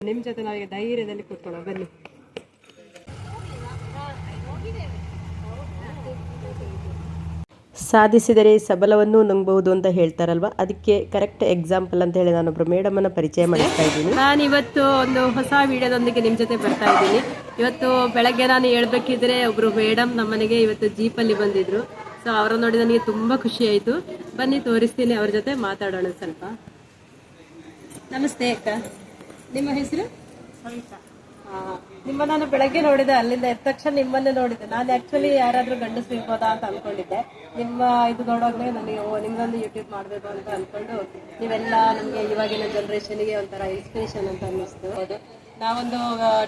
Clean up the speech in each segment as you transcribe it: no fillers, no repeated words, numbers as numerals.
ನಿಮ್ಮ ಜೊತೆ ನಾವೀಗ ಧೈರ್ಯದಲ್ಲಿ ಕೂತ್ಕೊಳ್ಳೋ ಬನ್ನಿ. ಸಾಧಿಸಿದರೆ ಸಬಲವನ್ನು ನುಂಗಬಹುದು ಅಂತ ಹೇಳ್ತಾರಲ್ವ, ಅದಕ್ಕೆ ಕರೆಕ್ಟ್ ಎಕ್ಸಾಂಪಲ್ ಅಂತ ಹೇಳಿ ನಾನೊಬ್ರು ಮೇಡಮನ್ನ ಪರಿಚಯ ಮಾಡಿಸ್ತಾ ಇದ್ದೀನಿ. ನಾನು ಇವತ್ತು ಒಂದು ಹೊಸ ವಿಡಿಯೋದೊಂದಿಗೆ ನಿಮ್ಮ ಜೊತೆ ಬರ್ತಾ ಇದ್ದೀನಿ. ಇವತ್ತು ಬೆಳಗ್ಗೆ ನಾನು ಹೇಳ್ಬೇಕಿದ್ರೆ ಒಬ್ರು ಮೇಡಮ್ ನಮ್ಮನೆಗೆ ಇವತ್ತು ಜೀಪಲ್ಲಿ ಬಂದಿದ್ರು. ಸೊ ಅವರ ನೋಡಿ ನನಗೆ ತುಂಬಾ ಖುಷಿ ಆಯ್ತು. ಬನ್ನಿ ತೋರಿಸ್ತೀನಿ, ಅವ್ರ ಜೊತೆ ಮಾತಾಡೋಣ ಸ್ವಲ್ಪ. ನಮಸ್ತೆ ಅಕ್ಕ, ನಿಮ್ಮ ಹೆಸರು? ನಿಮ್ಮ ನಾನು ಬೆಳಗ್ಗೆ ನೋಡಿದೆ, ಅಲ್ಲಿಂದ ಎದ್ದ ತಕ್ಷಣ ನಿಮ್ಮನ್ನೇ ನೋಡಿದೆ. ನಾನು ಆಕ್ಚುಲಿ ಯಾರಾದ್ರೂ ಗಂಡಸರು ಇರ್ಬೋದಾ ಅಂತ ಅನ್ಕೊಂಡಿದ್ದೆ. ನಿಮ್ಮ ಇದು ನೋಡೋಗ್ಲೇ ನನಗೆ ನಿಮ್ಗೊಂದು ಯೂಟ್ಯೂಬ್ ಮಾಡಬೇಕು ಅಂತ ಅನ್ಕೊಂಡು, ನೀವೆಲ್ಲ ನಮಗೆ ಇವಾಗಿನ ಜನರೇಷನ್ಗೆ ಒಂಥರ ಇನ್ಸ್ಪಿರೇಷನ್ ಅಂತ ಅನ್ನಿಸ್ತು. ಹೌದು, ನಾವೊಂದು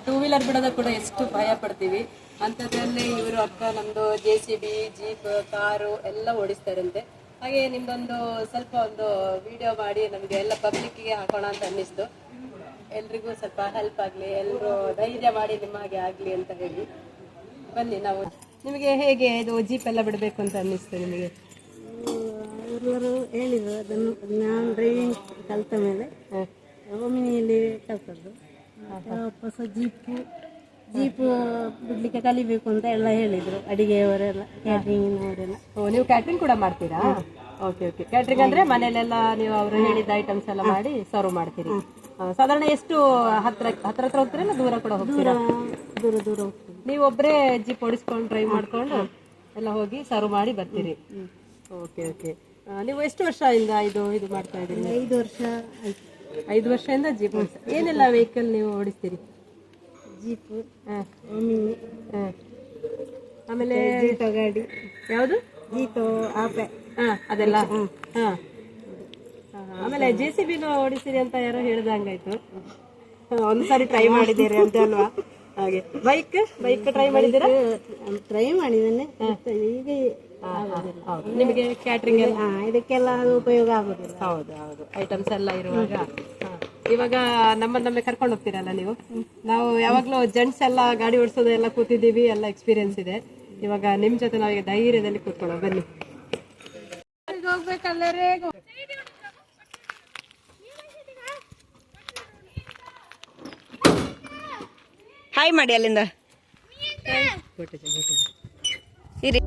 2 ವೀಲರ್ ಬಿಡೋದ ಕೂಡ ಎಷ್ಟು ಭಯ ಪಡ್ತೀವಿ, ಅಂಥದ್ರಲ್ಲಿ ಇವರು ಅಕ್ಕ ನಮ್ದು JCB, ಜೀಪ್, ಕಾರು ಎಲ್ಲ ಓಡಿಸ್ತಾರಂತೆ. ಹಾಗೆ ನಿಮ್ದೊಂದು ಸ್ವಲ್ಪ ಒಂದು ವಿಡಿಯೋ ಮಾಡಿ ನಮಗೆ ಎಲ್ಲ ಪಬ್ಲಿಕ್ಗೆ ಹಾಕೋಣ ಅಂತ ಅನ್ನಿಸ್ತು. ಎಲ್ರಿಗೂ ಸ್ವಲ್ಪ ಹೆಲ್ಪ್ ಆಗಲಿ, ಎಲ್ಲರೂ ಧೈರ್ಯ ಮಾಡಿ ನಿಮ್ಮ ಹಾಗೆ ಆಗಲಿ ಅಂತ ಹೇಳಿ ಬನ್ನಿ. ನಾವು ನಿಮಗೆ ಹೇಗೆ ಇದು ಜೀಪ್ ಎಲ್ಲ ಬಿಡಬೇಕು ಅಂತ ಅನ್ನಿಸ್ತು ನಿಮಗೆ? ಎಲ್ಲರೂ ಹೇಳಿದ್ರು, ಅದನ್ನು ನಾನು ಡ್ರೈವಿಂಗ್ ಕಲಿತ ಮೇಲೆ ಒಮಿನಿಯಲ್ಲಿ ಕಲ್ತದ್ದು. ವಾಪಸ್ ಜೀಪು ಬಿಡ್ಲಿಕ್ಕೆ ಕಲಿಬೇಕು ಅಂತ ಎಲ್ಲ ಹೇಳಿದ್ರು, ಅಡಿಗೆಯವರೆಲ್ಲ, ಕ್ಯಾಟ್ರಿಂಗಿನವರೆಲ್ಲ. ನೀವು ಕ್ಯಾಟ್ರಿಂಗ್ ಕೂಡ ಮಾಡ್ತೀರಾ? Okay okay. ಕ್ಯಾಟ್ರಿಂಗ್ ಅಂದ್ರೆ ಮನೇಲೆಲ್ಲ ನೀವು ಅವರು ಹೇಳಿದ ಐಟಮ್ಸ್ ಎಲ್ಲ ಮಾಡಿ ಸರ್ವ್ ಮಾಡ್ತೀರಿ. ಸಾಧಾರಣ ಎಷ್ಟು ಹತ್ರ ಹೋಗ್ತೀರಾ, ದೂರ ಕೂಡ ಹೋಗ್ತೀರಾ? ದೂರ ಹೋಗ್ತೀವಿ. ನೀವು ಒಬ್ಬರೇ ಜೀಪ್ ಓಡಿಸ್ಕೊಂಡು ಡ್ರೈವ್ ಮಾಡ್ಕೊಂಡು ಎಲ್ಲ ಹೋಗಿ ಸರ್ವ್ ಮಾಡಿ ಬರ್ತೀರಿ? Okay okay. ನೀವು ಎಷ್ಟು ವರ್ಷದಿಂದ ಇದು ಮಾಡ್ತಾ ಇದ್ದೀರಿ? 5 ವರ್ಷ ಆಯ್ತು. 5 ವರ್ಷದಿಂದ ಜೀಪ್ ಏನೆಲ್ಲ ವೆಹಿಕಲ್ ನೀವು ಓಡಿಸ್ತೀರಿ? ಜೀಪು, ಒಮಿನಿ, ಆಮೇಲೆ ಜೀಟೋ ಗಾಡಿ. ಯಾವುದು? ಜೀಟೋ, ಆಪೆ, ಅದೆಲ್ಲ. ಆಮೇಲೆ JCBನೂ ಓಡಿಸಿರಿ ಅಂತ ಯಾರೋ ಹೇಳ್ದಂಗಾಯ್ತು. ಒಂದ್ಸಾರಿ ಟ್ರೈ ಮಾಡಿದ್ದೀರಿ ಅಂತ ಅಲ್ವಾ? ಹಾಗೆ ಬೈಕ್ ಟ್ರೈ ಮಾಡಿದ್ದೀರಾ? ಟ್ರೈ ಮಾಡಿದ್ದೇನೆ. ಈಗ ನಿಮಗೆ ಕ್ಯಾಟ್ರಿಂಗ್ ಎಲ್ಲ ಇದಕ್ಕೆಲ್ಲ ಅದು ಉಪಯೋಗ ಆಗೋದಿಲ್ಲ. ಹೌದು ಹೌದು, ಐಟಮ್ಸ್ ಎಲ್ಲ ಇರುವಾಗ. ಇವಾಗ ನಮ್ಮನ್ನೇ ಕರ್ಕೊಂಡು ಹೋಗ್ತೀರಲ್ಲ ನೀವು. ನಾವು ಯಾವಾಗ್ಲೂ ಜೆಂಟ್ಸ್ ಎಲ್ಲ ಗಾಡಿ ಓಡಿಸೋದೆಲ್ಲ ಕೂತಿದ್ದೀವಿ, ಎಲ್ಲ ಎಕ್ಸ್ಪೀರಿಯನ್ಸ್ ಇದೆ. ಇವಾಗ ನಿಮ್ ಜೊತೆ ನಾವೀಗ ಧೈರ್ಯದಲ್ಲಿ ಕೂತ್ಕೊಳ್ಳೋ ಬನ್ನಿ. ಹಾಯ್ ಮಾಡಿ ಅಲ್ಲಿಂದ ಇರಿ.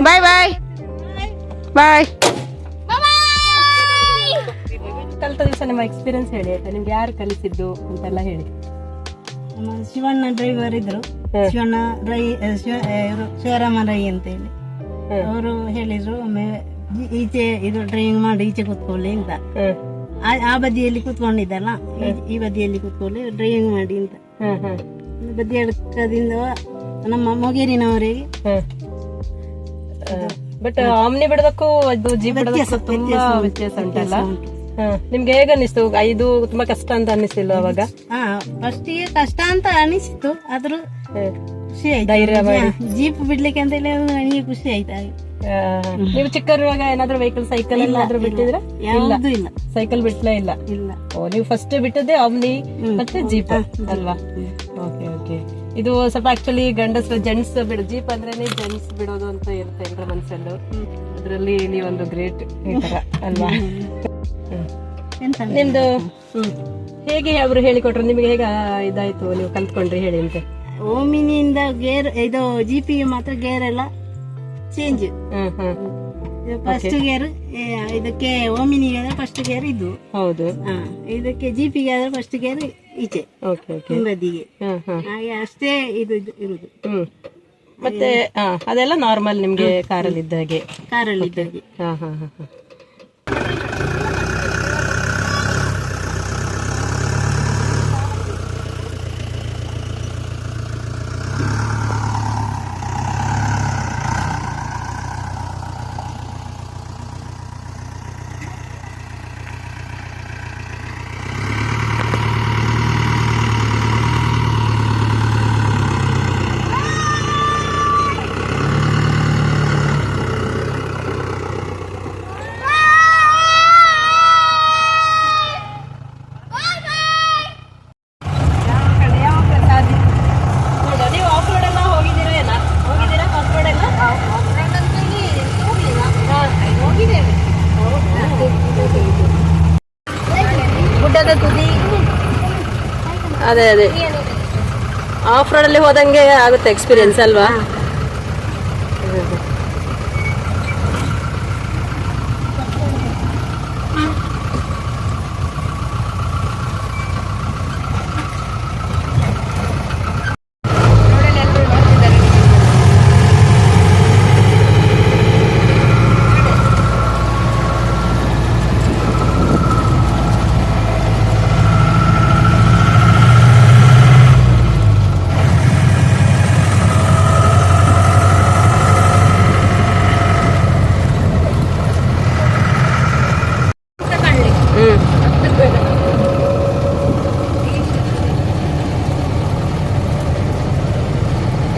ಬಾಯ್ ಬಾಯ್ ಬಾಯ್. ಕಲಿತ ದಿವಸ ನಿಮ್ಮ ಎಕ್ಸ್ಪೀರಿಯನ್ಸ್ ಹೇಳಿ ಆಯ್ತಾ? ನಿಮ್ಗೆ ಯಾರು ಕಲಿಸಿದ್ದು ಅಂತೆಲ್ಲ ಹೇಳಿ. ಶಿವಣ್ಣ ಡ್ರೈವರ್ ಇದ್ರು, ಶಿವರಾಮ ರೈ ಅಂತ ಹೇಳಿ. ಅವರು ಹೇಳಿದ್ರು ಈಚೆ ಇದು ಡ್ರೈವಿಂಗ್ ಮಾಡಿ ಈಚೆ ಕೂತ್ಕೊಳ್ಳಿ ಅಂತ. ಆ ಬದಿಯಲ್ಲಿ ಕೂತ್ಕೊಂಡಿದ್ದಲ್ಲ, ಈ ಬದಿಯಲ್ಲಿ ಕೂತ್ಕೊಳ್ಳಿ ಡ್ರೈವಿಂಗ್ ಮಾಡಿ ಅಂತ. ಬದಿ ಅಡ್ಕದಿಂದ ನಮ್ಮ ಮೊಗೇರಿನವರಿಗೆ. ಬಟ್ ಆಮ್ನಿ ಬಿಡೋದಕ್ಕೂ ಅದು ಜೀಪ್ ಬಿಡೋದಕ್ಕೂ ತುಂಬಾ ವ್ಯತ್ಯಾಸ ಉಂಟಲ್ಲ. ನಿಮ್ಗೆ ಹೇಗ ಅನಿಸ್ತು? ಇದು ತುಂಬಾ ಕಷ್ಟ ಅಂತ ಅನ್ನಿಸ್ತಿಲ್ಲ ಅವಾಗ? ಫಸ್ಟಿಗೆ ಕಷ್ಟ ಅಂತ ಅನಿಸಿತು, ಆದ್ರೂ ಖುಷಿ ಆಯ್ತು. ಧೈರ್ಯ ಜೀಪ್ ಬಿಡ್ಲಿಕ್ಕೆ ಅಂತ ಹೇಳಿ ನನಗೆ ಖುಷಿ ಆಯ್ತು. ನೀವು ಚಿಕ್ಕರುವಾಗ ಏನಾದ್ರೂ ವೆಹಿಕಲ್ ಸೈಕಲ್ ಏನಾದ್ರೂ ಬಿಟ್ಟಿದ್ರ? ಯಾವ್ದು ಇಲ್ಲ, ಸೈಕಲ್ ಬಿಟ್ಲೇ ಇಲ್ಲ. ಓ, ನೀವು ಫಸ್ಟ್ ಬಿಟ್ಟದ್ದೇ ಆಮ್ನಿ ಮತ್ತೆ ಜೀಪ್ ಅಲ್ವಾ? Okay okay. ಇದು ಸ್ವಲ್ಪ ಆಕ್ಚುಲಿ ಗಂಡಸರು ಜೆಂಟ್ಸ್ ಜೀಪ್ ಅಂದ್ರೇನೆ ಜೆಂಟ್ಸ್ ಬಿಡೋದು ಅಂತ ಇರುತ್ತೆ ಎಲ್ಲರ ಮನಸ್ಸಲ್ಲೂ. ಅದ್ರಲ್ಲಿ ನೀವೊಂದು ಗ್ರೇಟ್ ಈ ತರ ಅಲ್ವಾ? ನಿಮ್ದು ಹೇಗೆ ಅವರು ಹೇಳಿಕೊಟ್ರು? ನಿಮಗೆ ಹೇಗೆ ಇದಾಯ್ತು, ನೀವು ಕಲ್ತ್ಕೊಂಡ್ರಿ ಹೇಳಿ ಅಂತೆ? ಓಮಿನಿಯಿಂದ ಗೇರ್, ಇದು ಜೀಪಿಗೆ ಮಾತ್ರ ಗೇರ್ ಎಲ್ಲ ಚೇಂಜ್. ಫಸ್ಟ್ ಗೇರ್ ಇದಕ್ಕೆ, ಓಮಿನಿಗೆ ಫಸ್ಟ್ ಗೇರ್ ಇದು. ಹೌದು. ಇದಕ್ಕೆ ಜೀಪಿಗೆ ಆದ್ರೆ ಫಸ್ಟ್ ಗೇರ್ ಈಚೆ ಹಿಂಬದಿಗೆ, ಹಾಗೆ ಅಷ್ಟೇ ಇದು ಇರುದು. ಮತ್ತೆ ಅದೆಲ್ಲ ನಾರ್ಮಲ್ ನಿಮ್ಗೆ ಕಾರಲ್ಲಿ ಇದ್ದಾಗೆ? ಕಾರಲ್ಲಿ ಇದ್ದಾಗೆ. ಅದೇ ಅದೇ ಆಫ್ ರೋಡ್ ಅಲ್ಲಿ ಹೋದಂಗೆ ಆಗುತ್ತೆ ಎಕ್ಸ್ಪೀರಿಯನ್ಸ್ ಅಲ್ವಾ?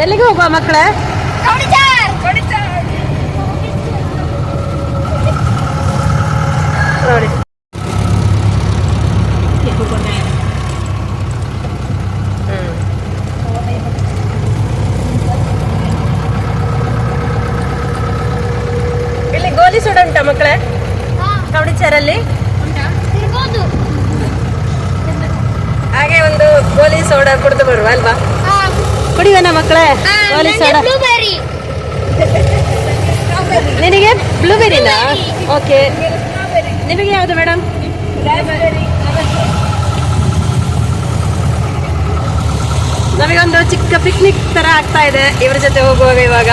ಎಲ್ಲಿಗೆ ಹೋಗುವ ಮಕ್ಕಳೇ? ನೋಡಿ ಇಲ್ಲಿ ಗೋಲಿ ಸೂಡ ಉಂಟಾ ಮಕ್ಕಳೇ? ಕವಡಿಚಾರಲ್ಲಿ ಹಾಗೆ ಒಂದು ಗೋಲಿ ಸೋಡಾ ಕುಡಿದು ಬರುವ ಅಲ್ವಾ? ಕುಡಿಯೋಣ ಮಕ್ಕಳೇ ಗೋಲಿ ಸೋಡಾ. ನಿನಗೆ ಬ್ಲೂಬೆರಿನಾ? ಓಕೆ, ನಿಮಗೆ ಯಾವುದು ಮೇಡಮ್? ನಮಗೊಂದು ಚಿಕ್ಕ ಪಿಕ್ನಿಕ್ ತರ ಆಗ್ತಾ ಇದೆ ಇವ್ರ ಜೊತೆ ಹೋಗುವಾಗ ಇವಾಗ.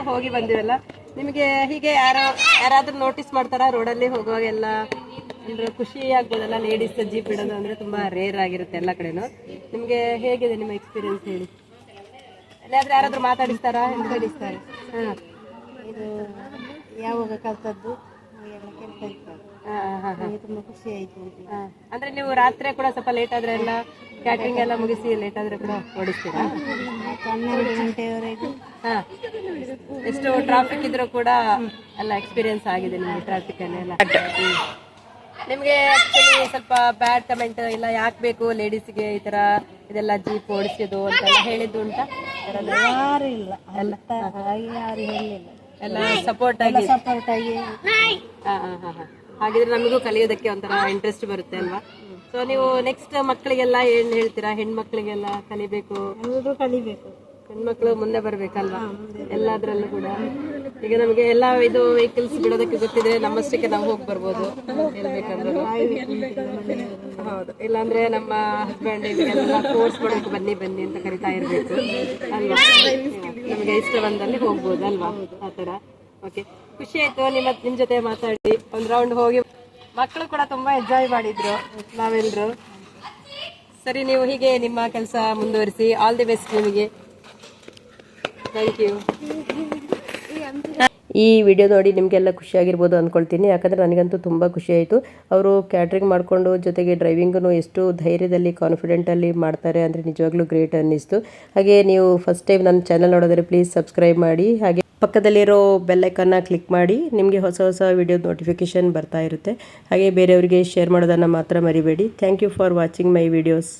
ಹೋಗಿ ಬಂದಿವಲ್ಲ. ನಿಮಗೆ ಹೀಗೆ ಯಾರಾದ್ರೂ ನೋಟಿಸ್ ಮಾಡ್ತಾರಾ ರೋಡಲ್ಲಿ ಹೋಗುವಾಗೆಲ್ಲ? ಎಲ್ಲರೂ ಖುಷಿ ಆಗ್ಬೋದಲ್ಲ, ಲೇಡೀಸ್ ಜೀಪ್ ಇಡೋದು ಅಂದರೆ ತುಂಬ ರೇರ್ ಆಗಿರುತ್ತೆ ಎಲ್ಲ ಕಡೆನೂ. ನಿಮಗೆ ಹೇಗಿದೆ ನಿಮ್ಮ ಎಕ್ಸ್ಪೀರಿಯನ್ಸ್ ಹೇಳಿ? ಎಲ್ಲಾದ್ರೂ ಯಾರಾದರೂ ಮಾತಾಡಿಸ್ತಾರಾ? ಮಾತಾಡಿಸ್ತಾರೆ. ಹಾಂ, ಇದು ಯಾವಾಗ ಕಲ್ತದ್ದು ಹಾಗೆಲ್ಲ ಕೆಲಸ ಇತ್ತು. ನನಗೆ ತುಂಬ ಖುಷಿ ಆಯಿತು ಅಂತ. ಅಂದರೆ ನೀವು ರಾತ್ರಿ ಕೂಡ ಸ್ವಲ್ಪ ಲೇಟ್ ಆದರೆ ಎಲ್ಲ ಕ್ಯಾಟ್ರಿಂಗ್ ಎಲ್ಲ ಮುಗಿಸಿ ಲೇಟ್ ಆದರೆ ಕೂಡ ಓಡಿಸ್ತೀರಾ? 12 ಗಂಟೆವರೆಗೂ. ಹಾಂ, ಎಷ್ಟು ಟ್ರಾಫಿಕ್ ಇದ್ರೂ ಕೂಡ ಎಲ್ಲ ಎಕ್ಸ್ಪೀರಿಯನ್ಸ್ ಆಗಿದೆ ನಿಮಗೆ ಟ್ರಾಫಿಕಲ್ಲಿ ಎಲ್ಲ? ನಿಮಗೆ ಆ್ಯಕ್ಚುಲಿ ಸ್ವಲ್ಪ ಬ್ಯಾಡ್ ಕಮೆಂಟ್ ಇಲ್ಲ, ಯಾಕೆ ಬೇಕು ಲೇಡೀಸಿಗೆ ಈ ಥರ ಇದೆಲ್ಲ ಜೀಪ್ ಓಡಿಸೋದು ಅಂತೆಲ್ಲ ಹೇಳಿದ್ದು ಉಂಟಾ? ಯಾರು ಇಲ್ಲ ಅಂತ ಹಾಗೆ ಯಾರು ಹೇಳಲಿಲ್ಲ, ಎಲ್ಲ ಸಪೋರ್ಟ್ ಆಗಿ. ಸಪೋರ್ಟ್ ಆಗಿ. ಹಾಗಿದ್ರೆ ನಮಗೂ ಕಲಿಯೋದಕ್ಕೆ ಒಂಥರ ಇಂಟ್ರೆಸ್ಟ್ ಬರುತ್ತೆ ಅಲ್ವಾ? ಸೊ ನೀವು ನೆಕ್ಸ್ಟ್ ಮಕ್ಕಳಿಗೆಲ್ಲ ಏನು ಹೇಳ್ತೀರಾ? ಹೆಣ್ಮಕ್ಳಿಗೆಲ್ಲ ಕಲಿಬೇಕು, ಎಲ್ಲರೂ ಕಲಿಬೇಕು, ಹೆಣ್ಮಕ್ಳು ಮುಂದೆ ಬರ್ಬೇಕಲ್ವಾ ಎಲ್ಲಾದ್ರಲ್ಲೂ ಕೂಡ. ಈಗ ನಮಗೆ ಎಲ್ಲ ಇದು ವೆಹಿಕಲ್ಸ್ ಬಿಡೋದಕ್ಕೆ ಗೊತ್ತಿದ್ರೆ ನಮ್ಮಷ್ಟಕ್ಕೆ ನಾವು ಹೋಗಿ ಬರ್ಬೋದು ಹೇಳ್ಬೇಕಂದ್ರೆ. ಹೌದು, ಇಲ್ಲಾಂದ್ರೆ ನಮ್ಮ ಹಸ್ಬೆಂಡ್ ಇವೆಲ್ಲ ಫೋರ್ಸ್ ಮಾಡೋಕೆ ಬನ್ನಿ ಬನ್ನಿ ಅಂತ ಕರಿತಾ ಇರಬೇಕು ಅಲ್ವಾ? ನಮಗೆ ಇಷ್ಟ ಬಂದಲ್ಲಿ ಹೋಗ್ಬೋದು ಅಲ್ವಾ? ಆ ಥರ. ಓಕೆ, ಖುಷಿ ಆಯ್ತು ನಿಮ್ಮ ಜೊತೆ ಮಾತಾಡಿ. ಒಂದು ರೌಂಡ್ ಹೋಗಿ ಮಕ್ಕಳು ಕೂಡ ತುಂಬಾ ಎಂಜಾಯ್ ಮಾಡಿದ್ರು, ನಾವೆಲ್ಲರೂ. ಸರಿ, ನೀವು ಹೀಗೆ ನಿಮ್ಮ ಕೆಲಸ ಮುಂದುವರಿಸಿ. ಆಲ್ ದಿ ಬೆಸ್ಟ್ ನಿಮಗೆ. Thank you. ಈ ವಿಡಿಯೋ ನೋಡಿ ನಿಮಗೆಲ್ಲ ಖುಷಿಯಾಗಿರ್ಬೋದು ಅಂದ್ಕೊಳ್ತೀನಿ, ಯಾಕಂದರೆ ನನಗಂತೂ ತುಂಬ ಖುಷಿ ಆಯಿತು. ಅವರು ಕ್ಯಾಟ್ರಿಂಗ್ ಮಾಡಿಕೊಂಡು ಜೊತೆಗೆ ಡ್ರೈವಿಂಗನ್ನು ಎಷ್ಟು ಧೈರ್ಯದಲ್ಲಿ ಕಾನ್ಫಿಡೆಂಟಲ್ಲಿ ಮಾಡ್ತಾರೆ ಅಂದರೆ ನಿಜವಾಗ್ಲೂ ಗ್ರೇಟ್ ಅನ್ನಿಸ್ತು. ಹಾಗೆ ನೀವು ಫಸ್ಟ್ ಟೈಮ್ ನನ್ನ ಚಾನಲ್ ನೋಡಿದ್ರೆ ಪ್ಲೀಸ್ ಸಬ್ಸ್ಕ್ರೈಬ್ ಮಾಡಿ, ಹಾಗೆ ಪಕ್ಕದಲ್ಲಿರೋ ಬೆಲ್ಲೈಕನ್ನ ಕ್ಲಿಕ್ ಮಾಡಿ. ನಿಮಗೆ ಹೊಸ ಹೊಸ ವಿಡಿಯೋ ನೋಟಿಫಿಕೇಷನ್ ಬರ್ತಾ ಇರುತ್ತೆ. ಹಾಗೆ ಬೇರೆಯವರಿಗೆ ಶೇರ್ ಮಾಡೋದನ್ನು ಮಾತ್ರ ಮರಿಬೇಡಿ. Thank you for watching my videos.